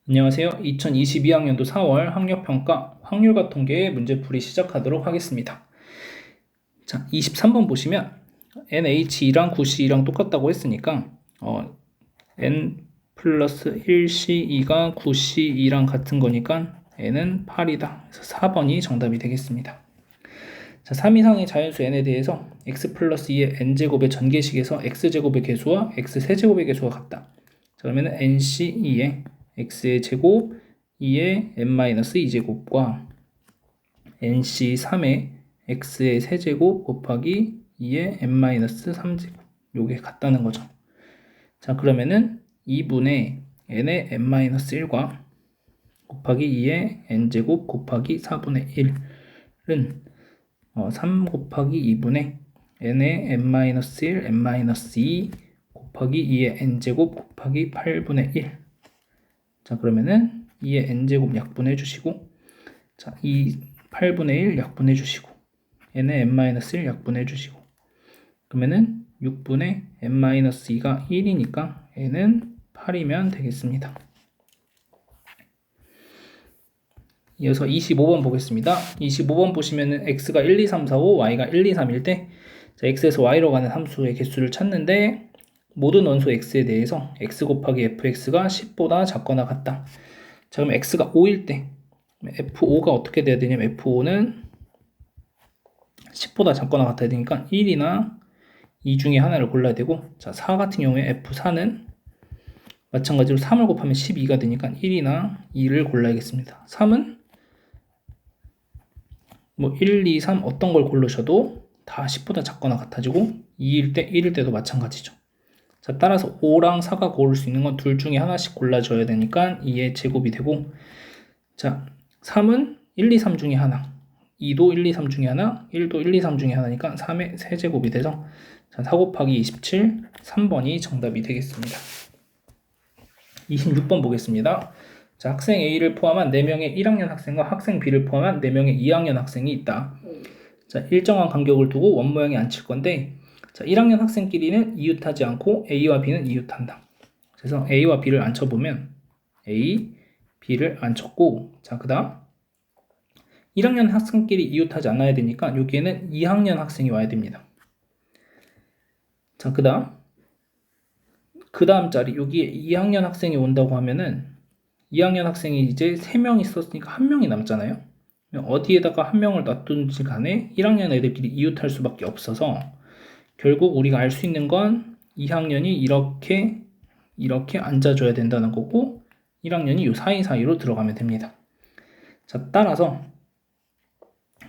안녕하세요. 2022학년도 4월 학력평가 확률과 통계의 문제풀이 시작하도록 하겠습니다. 자, 23번 보시면 NH2랑 9C2랑 똑같다고 했으니까 N 플러스 1C2가 9C2랑 같은 거니까 N은 8이다. 그래서 4번이 정답이 되겠습니다. 자, 3 이상의 자연수 N에 대해서 X 플러스 2의 N제곱의 전개식에서 X제곱의 개수와 X세제곱의 개수가 같다. 자, 그러면 NC2의 x의 제곱 2의 n-2제곱과 nc3의 x의 세제곱 곱하기 2의 n-3제곱 요게 같다는 거죠. 자, 그러면은 2분의 n의 n-1과 곱하기 2의 n제곱 곱하기 4분의 1은 3 곱하기 2분의 n의 n-1, n-2 곱하기 2의 n제곱 곱하기 8분의 1. 자, 그러면은 2의 n제곱 약분해 주시고, 자, 8분의 1 약분해 주시고, n의 n-1 약분해 주시고, 그러면은 6분의 n-2가 1이니까 n은 8이면 되겠습니다. 이어서 25번 보겠습니다. 25번 보시면은 x가 1, 2, 3, 4, 5, y가 1, 2, 3일 때, 자, x에서 y로 가는 함수의 개수를 찾는데, 모든 원소 x에 대해서 x 곱하기 fx가 10보다 작거나 같다. 자, 그럼 x가 5일 때 f5가 어떻게 돼야 되냐면 f5는 10보다 작거나 같아야 되니까 1이나 2 중에 하나를 골라야 되고, 자, 4 같은 경우에 f4는 마찬가지로 3을 곱하면 12가 되니까 1이나 2를 골라야겠습니다. 3은 뭐 1, 2, 3 어떤 걸 고르셔도 다 10보다 작거나 같아지고 2일 때, 1일 때도 마찬가지죠. 자, 따라서 5랑 4가 고를 수 있는 건 둘 중에 하나씩 골라줘야 되니까 2의 제곱이 되고, 자, 3은 1, 2, 3 중에 하나, 2도 1, 2, 3 중에 하나, 1도 1, 2, 3 중에 하나니까 3의 세제곱이 돼서, 자, 4 곱하기 27, 3번이 정답이 되겠습니다. 26번 보겠습니다. 자, 학생 A를 포함한 4명의 1학년 학생과 학생 B를 포함한 4명의 2학년 학생이 있다. 자, 일정한 간격을 두고 원모양에 앉힐 건데, 자, 1학년 학생끼리는 이웃하지 않고 A와 B는 이웃한다. 그래서 A와 B를 앉혀보면 A, B를 앉혔고, 자, 그 다음 1학년 학생끼리 이웃하지 않아야 되니까 여기에는 2학년 학생이 와야 됩니다. 자, 그 다음 자리 여기에 2학년 학생이 온다고 하면은 2학년 학생이 이제 3명 있었으니까 1명이 남잖아요. 어디에다가 1명을 놔둔지 간에 1학년 애들끼리 이웃할 수밖에 없어서 결국 우리가 알 수 있는 건 2학년이 이렇게 앉아줘야 된다는 거고 1학년이 이 사이사이로 들어가면 됩니다. 자, 따라서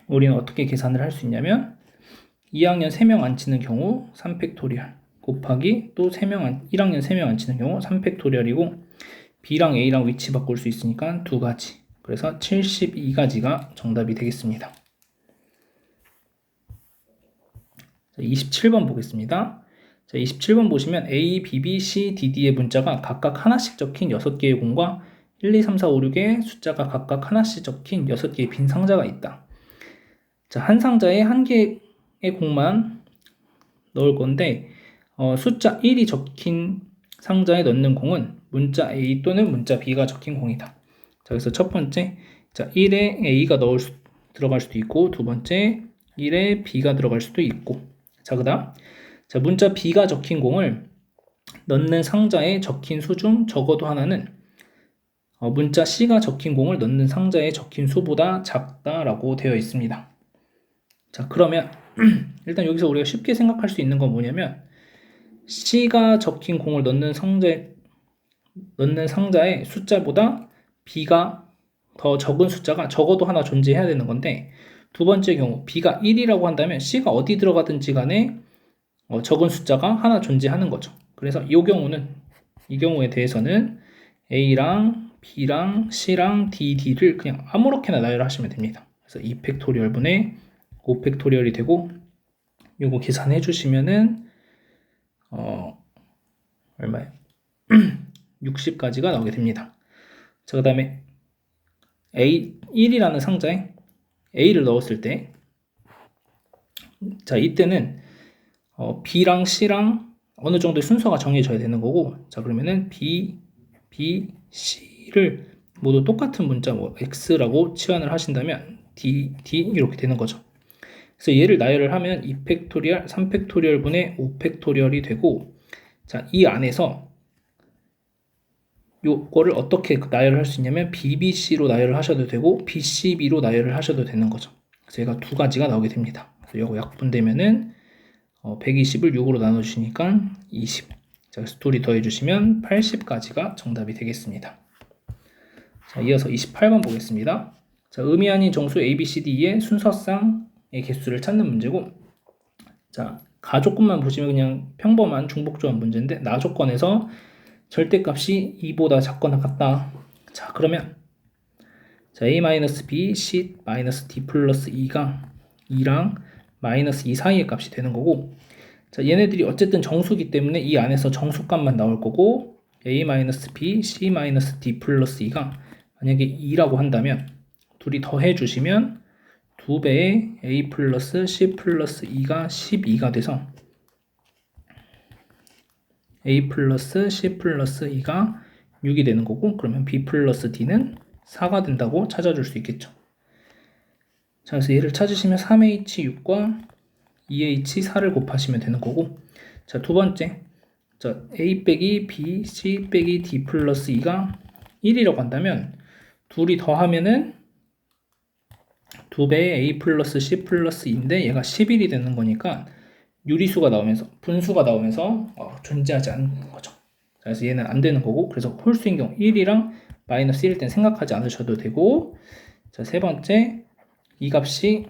우리는 어떻게 계산을 할 수 있냐면 2학년 3명 앉히는 경우 3팩토리얼 곱하기 또 1학년 3명 앉히는 경우 3팩토리얼이고 B랑 A랑 위치 바꿀 수 있으니까 2가지. 그래서 72가지가 정답이 되겠습니다. 27번 보겠습니다. 자, 27번 보시면 A, B, B, C, D, D의 문자가 각각 하나씩 적힌 6개의 공과 1, 2, 3, 4, 5, 6의 숫자가 각각 하나씩 적힌 6개의 빈 상자가 있다. 자, 한 상자에 1개의 공만 넣을 건데 숫자 1이 적힌 상자에 넣는 공은 문자 A 또는 문자 B가 적힌 공이다. 자, 그래서 첫 번째, 자, 1에 A가 들어갈 수도 있고, 두 번째, 1에 B가 들어갈 수도 있고, 자, 그 다음, 자, 문자 B가 적힌 공을 넣는 상자에 적힌 수 중 적어도 하나는 문자 C가 적힌 공을 넣는 상자에 적힌 수보다 작다라고 되어 있습니다. 자, 그러면 일단 여기서 우리가 쉽게 생각할 수 있는 건 뭐냐면 C가 적힌 공을 넣는 상자의 숫자보다 B가 더 적은 숫자가 적어도 하나 존재해야 되는 건데, 두 번째 경우 B가 1이라고 한다면 C가 어디 들어가든지 간에 적은 숫자가 하나 존재하는 거죠. 그래서 이 경우에 대해서는 A랑 B랑 C랑 D, D를 그냥 아무렇게나 나열하시면 됩니다. 그래서 2팩토리얼 분의 5팩토리얼이 되고, 요거 계산해 주시면은 얼마예요? 60까지가 나오게 됩니다. 자, 그 다음에 A1이라는 상자에 A를 넣었을 때, 자, 이때는 B랑 C랑 어느 정도의 순서가 정해져야 되는 거고, 자, 그러면은 B, C랑 D를 모두 똑같은 문자 뭐 X라고 치환을 하신다면 D 이렇게 되는 거죠. 그래서 얘를 나열을 하면 2팩토리얼, 3팩토리얼 분의 5팩토리얼이 되고, 자, 이 안에서 요거를 어떻게 나열을 할 수 있냐면 BBC로 나열을 하셔도 되고 BCB로 나열을 하셔도 되는 거죠. 그래서 얘가 두 가지가 나오게 됩니다. 그래서 요거 약분되면은 120을 6으로 나눠주시니까 20. 자, 그래서 둘이 더해주시면 80까지가 정답이 되겠습니다. 자, 이어서 28번 보겠습니다. 자, 의미 아닌 정수 ABCD의 순서상의 개수를 찾는 문제고, 자, 가조건만 보시면 그냥 평범한 중복조합 문제인데 나조건에서 절대값이 2보다 작거나 같다. 자, 그러면 자, A-B, C-D 플러스 2가 2랑 마이너스 2 사이의 값이 되는 거고, 자, 얘네들이 어쨌든 정수기 때문에 이 안에서 정수값만 나올 거고, A-B, C-D 플러스 2가 만약에 2라고 한다면 둘이 더해 주시면 2배의 A 플러스 C 플러스 2가 12가 돼서 A 플러스 C 플러스 2가 6이 되는 거고, 그러면 B 플러스 D는 4가 된다고 찾아줄 수 있겠죠. 자, 그래서 얘를 찾으시면 3H6과 2H4를 곱하시면 되는 거고, 자, 두 번째, 자, A 빼기 B, C 빼기 D 플러스 2가 1이라고 한다면 둘이 더하면은 2배의 A 플러스 C 플러스 2인데 얘가 11이 되는 거니까 유리수가 나오면서 분수가 나오면서 존재하지 않는 거죠. 그래서 얘는 안 되는 거고, 그래서 홀수인 경우 1이랑 마이너스 1일 땐 생각하지 않으셔도 되고, 자, 세 번째, 이 값이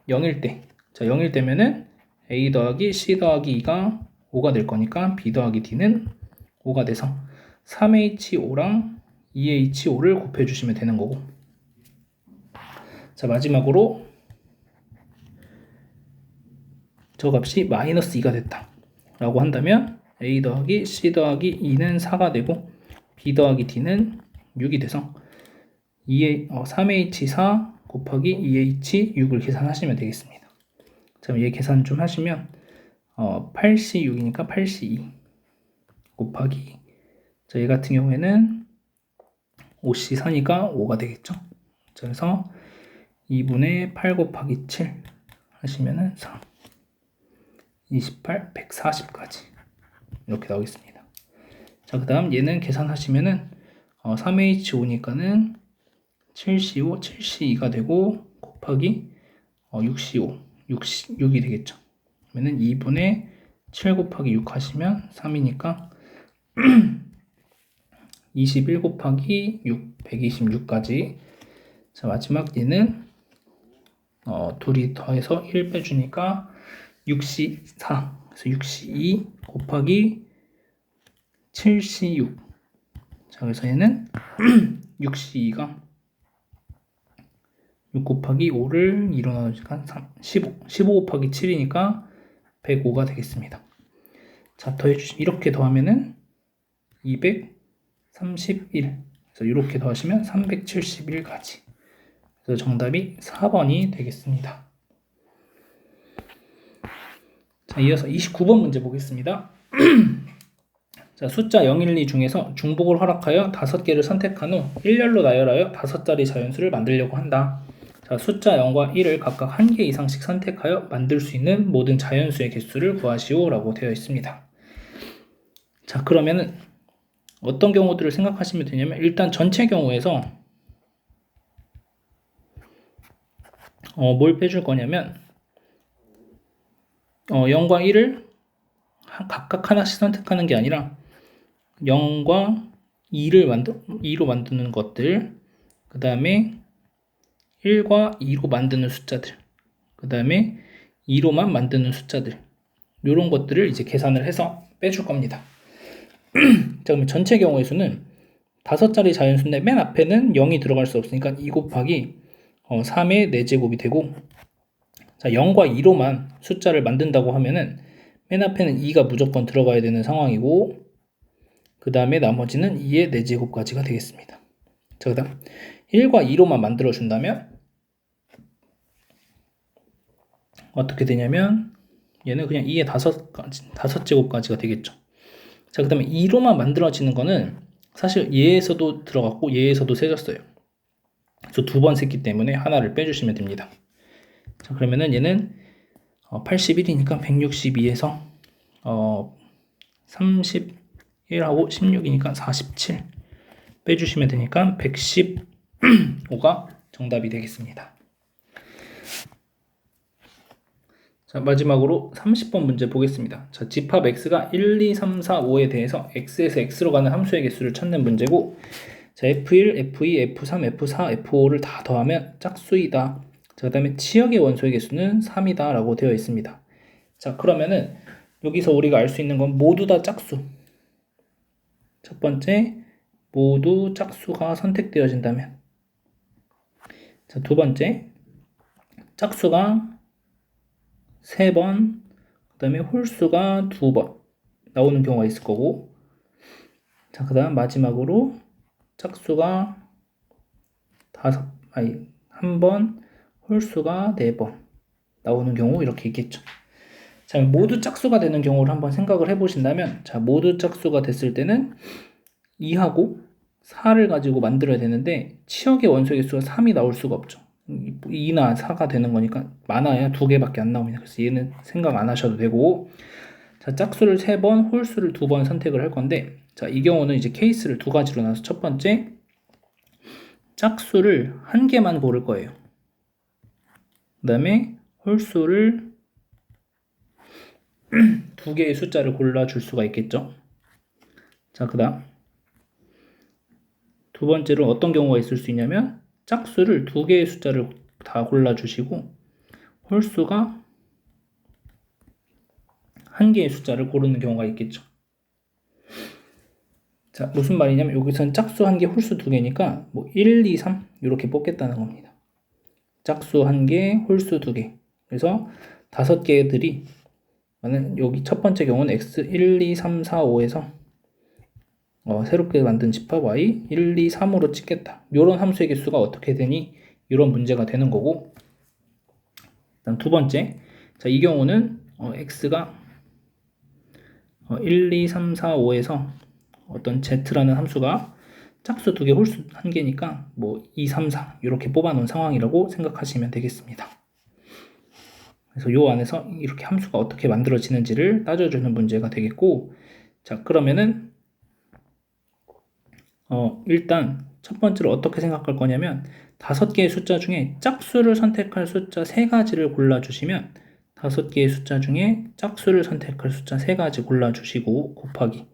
0일 때, 자, 0일 때면은 A 더하기 C 더하기 2가 5가 될 거니까 B 더하기 D는 5가 돼서 3H5랑 2H5를 곱해주시면 되는 거고, 자, 마지막으로 저 값이 마이너스 2가 됐다 라고 한다면 A 더하기 C 더하기 2는 4가 되고 B 더하기 D는 6이 돼서 3H4 곱하기 2H6을 계산하시면 되겠습니다. 자, 얘 계산 좀 하시면 8C6이니까 8C2 곱하기, 자, 얘 같은 경우에는 5C4니까 5가 되겠죠. 자, 그래서 2분의 8 곱하기 7 하시면은 4, 28, 140까지 이렇게 나오겠습니다. 자, 그 다음 얘는 계산하시면은 3H5니까는 7C5, 7C2가 되고 곱하기 6C5, 6이 되겠죠. 그러면은 2분의 7 곱하기 6 하시면 3이니까 21 곱하기 6, 126까지. 자, 마지막 얘는 둘이 더해서 1 빼주니까 6C4, 그래서 6C2 곱하기 7C6. 자, 그래서 얘는 6C2가 6 곱하기 5를 2로 나누니까 15 곱하기 7이니까 105가 되겠습니다. 자, 이렇게 더하면은 231. 그래서 이렇게 더하시면 371까지. 그래서 정답이 4번이 되겠습니다. 자, 이어서 29번 문제 보겠습니다. 자, 숫자 0, 1, 2 중에서 중복을 허락하여 5개를 선택한 후 일렬로 나열하여 5자리 자연수를 만들려고 한다. 자, 숫자 0과 1을 각각 1개 이상씩 선택하여 만들 수 있는 모든 자연수의 개수를 구하시오 라고 되어 있습니다. 자, 그러면은 어떤 경우들을 생각하시면 되냐면, 일단 전체 경우에서 뭘 빼줄 거냐면 0과 1을 각각 하나씩 선택하는 게 아니라 0과 2로 만드는 것들, 그 다음에 1과 2로 만드는 숫자들, 그 다음에 2로만 만드는 숫자들, 이런 것들을 이제 계산을 해서 빼줄 겁니다. 자, 그러면 전체 경우의 수는 5자리 자연수인데 맨 앞에는 0이 들어갈 수 없으니까 2 곱하기 3의 4제곱이 되고, 자, 0과 2로만 숫자를 만든다고 하면은 맨 앞에는 2가 무조건 들어가야 되는 상황이고, 그 다음에 나머지는 2의 4제곱까지가 되겠습니다. 자, 그 다음 1과 2로만 만들어 준다면 어떻게 되냐면 얘는 그냥 2의 5제곱까지가 되겠죠. 자, 그 다음에 2로만 만들어지는 거는 사실 얘에서도 들어갔고 얘에서도 세졌어요. 그래서 두 번 셌기 때문에 하나를 빼주시면 됩니다. 자, 그러면은 얘는 81이니까 162에서 31하고 16이니까 47 빼주시면 되니까 115가 정답이 되겠습니다. 자, 마지막으로 30번 문제 보겠습니다. 자, 집합 x가 1, 2, 3, 4, 5에 대해서 x에서 x로 가는 함수의 개수를 찾는 문제고, 자, f1, f2, f3, f4, f5를 다 더하면 짝수이다. 자, 그 다음에 치역의 원소의 개수는 3이다 라고 되어 있습니다. 자, 그러면은 여기서 우리가 알 수 있는 건 모두 다 짝수. 첫 번째, 모두 짝수가 선택되어진다면. 자, 두 번째, 짝수가 3번, 그 다음에 홀수가 2번 나오는 경우가 있을 거고, 자, 그 다음 마지막으로 짝수가 1번, 홀수가 4번 나오는 경우 이렇게 있겠죠. 자, 모두 짝수가 되는 경우를 한번 생각을 해보신다면, 자, 모두 짝수가 됐을 때는 2하고 4를 가지고 만들어야 되는데 치역의 원소의 개수가 3이 나올 수가 없죠. 2나 4가 되는 거니까 많아야 2개밖에 안 나옵니다. 그래서 얘는 생각 안 하셔도 되고, 자, 짝수를 3번, 홀수를 2번 선택을 할 건데, 자, 이 경우는 이제 케이스를 두 가지로 나눠서 첫 번째, 짝수를 한 개만 고를 거예요. 그 다음에 홀수를 두 개의 숫자를 골라줄 수가 있겠죠. 자, 그 다음 두 번째로 어떤 경우가 있을 수 있냐면 짝수를 두 개의 숫자를 다 골라주시고 홀수가 한 개의 숫자를 고르는 경우가 있겠죠. 자, 무슨 말이냐면 여기서는 짝수 한 개, 홀수 두 개니까 뭐 1, 2, 3 이렇게 뽑겠다는 겁니다. 짝수 한 개, 홀수 두 개. 그래서 5개들이 여기 첫 번째 경우는 x 1, 2, 3, 4, 5에서 새롭게 만든 집합 y 1, 2, 3으로 찍겠다. 이런 함수의 개수가 어떻게 되니? 이런 문제가 되는 거고, 그다음 두 번째, 자, 이 경우는 x가 1, 2, 3, 4, 5에서 어떤 z라는 함수가 짝수 두 개, 홀수 한 개니까 뭐 2, 3, 4 이렇게 뽑아놓은 상황이라고 생각하시면 되겠습니다. 그래서 요 안에서 이렇게 함수가 어떻게 만들어지는지를 따져주는 문제가 되겠고, 자, 그러면은 일단 첫 번째로 어떻게 생각할 거냐면 5개의 숫자 중에 짝수를 선택할 숫자 3가지를 골라주시면 5개의 숫자 중에 짝수를 선택할 숫자 3가지 골라주시고 곱하기,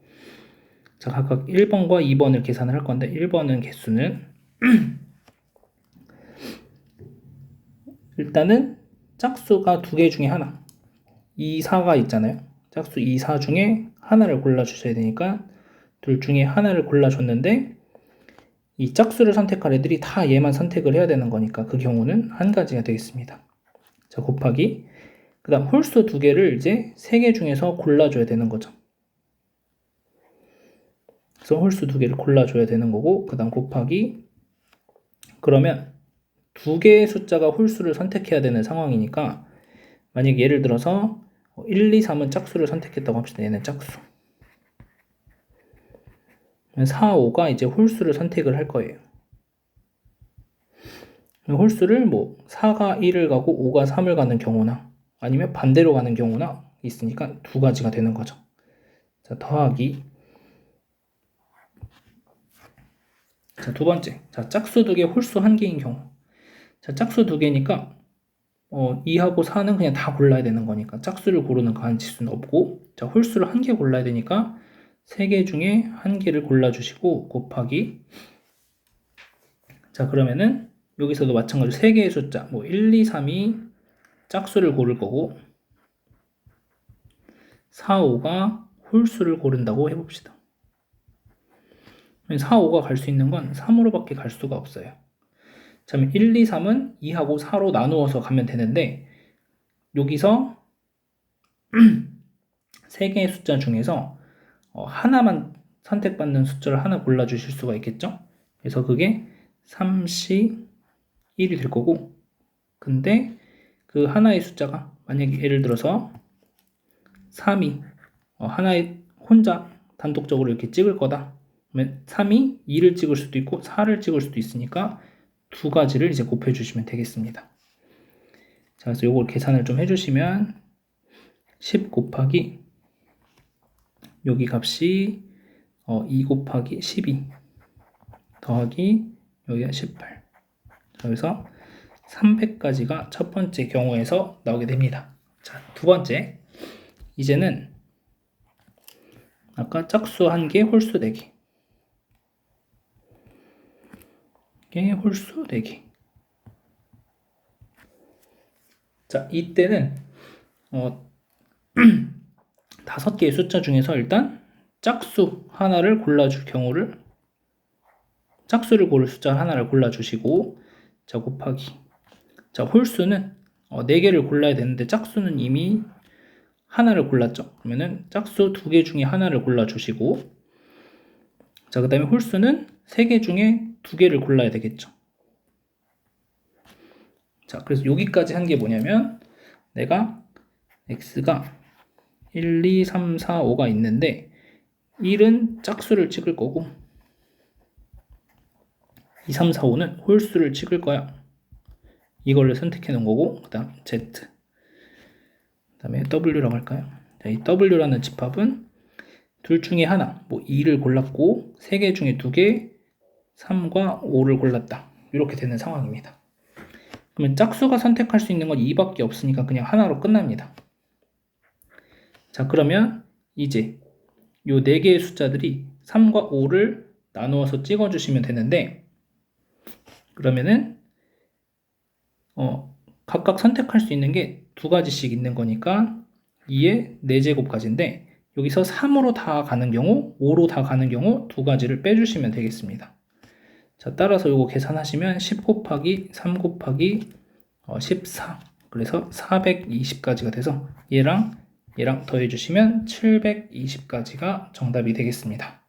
자, 각각 1번과 2번을 계산을 할 건데 1번은 개수는 일단은 짝수가 2개 중에 하나 2, 4가 있잖아요. 짝수 2, 4 중에 하나를 골라주셔야 되니까 둘 중에 하나를 골라줬는데 이 짝수를 선택할 애들이 다 얘만 선택을 해야 되는 거니까 그 경우는 한 가지가 되겠습니다. 자, 곱하기, 그 다음 홀수 2개를 이제 3개 중에서 골라줘야 되는 거죠. 그래서 홀수 2개를 골라줘야 되는 거고, 그 다음 곱하기, 그러면 2개의 숫자가 홀수를 선택해야 되는 상황이니까 만약 예를 들어서 1, 2, 3은 짝수를 선택했다고 합시다. 얘는 짝수. 4, 5가 이제 홀수를 선택을 할 거예요. 홀수를 뭐 4가 1을 가고 5가 3을 가는 경우나 아니면 반대로 가는 경우나 있으니까 두 가지가 되는 거죠. 자, 더하기. 자, 두 번째. 자, 짝수 2개, 홀수 1개인 경우. 자, 짝수 2개니까 2하고 4는 그냥 다 골라야 되는 거니까 짝수를 고르는 가한치수는 없고, 자, 홀수를 1개 골라야 되니까 3개 중에 1개를 골라주시고 곱하기, 자, 그러면은 여기서도 마찬가지로 3개의 숫자 뭐 1, 2, 3이 짝수를 고를 거고 4, 5가 홀수를 고른다고 해봅시다. 4, 5가 갈 수 있는 건 3으로밖에 갈 수가 없어요. 자, 1, 2, 3은 2하고 4로 나누어서 가면 되는데 여기서 3개의 숫자 중에서 하나만 선택받는 숫자를 하나 골라주실 수가 있겠죠? 그래서 그게 3시 1이 될 거고, 근데 그 하나의 숫자가 만약에 예를 들어서 3이 하나의 혼자 단독적으로 이렇게 찍을 거다. 그러면 3이 2를 찍을 수도 있고 4를 찍을 수도 있으니까 두 가지를 이제 곱해주시면 되겠습니다. 자, 그래서 요걸 계산을 좀 해주시면 10 곱하기 여기 값이 2 곱하기 12 더하기 여기가 18. 자, 그래서 300까지가 첫 번째 경우에서 나오게 됩니다. 자, 두 번째. 이제는 아까 짝수 1개, 홀수 4개. 홀수 4개. 자, 이때는 5개의 숫자 중에서 일단 짝수 하나를 골라줄 경우를 짝수를 고를 숫자 하나를 골라주시고, 자, 곱하기. 자, 홀수는 4개를 골라야 되는데 짝수는 이미 하나를 골랐죠. 그러면은 짝수 2개 중에 하나를 골라주시고, 자, 그 다음에 홀수는 3개 중에 2개를 골라야 되겠죠. 자, 그래서 여기까지 한 게 뭐냐면 내가 x가 1, 2, 3, 4, 5가 있는데 1은 짝수를 찍을 거고 2, 3, 4, 5는 홀수를 찍을 거야. 이걸로 선택해 놓은 거고, 그 다음 z, 그 다음에 w라고 할까요? 자, 이 w라는 집합은 둘 중에 하나, 뭐 2를 골랐고 3개 중에 2개, 3과 5를 골랐다. 이렇게 되는 상황입니다. 그러면 짝수가 선택할 수 있는 건 2밖에 없으니까 그냥 하나로 끝납니다. 자, 그러면 이제 요 4개의 숫자들이 3과 5를 나누어서 찍어주시면 되는데, 그러면은 각각 선택할 수 있는 게 2가지씩 있는 거니까 2의 4제곱까지인데 여기서 3으로 다 가는 경우, 5로 다 가는 경우 2가지를 빼주시면 되겠습니다. 자, 따라서 이거 계산하시면 10 곱하기 3 곱하기 14, 그래서 420까지가 돼서 얘랑 더해주시면 720까지가 정답이 되겠습니다.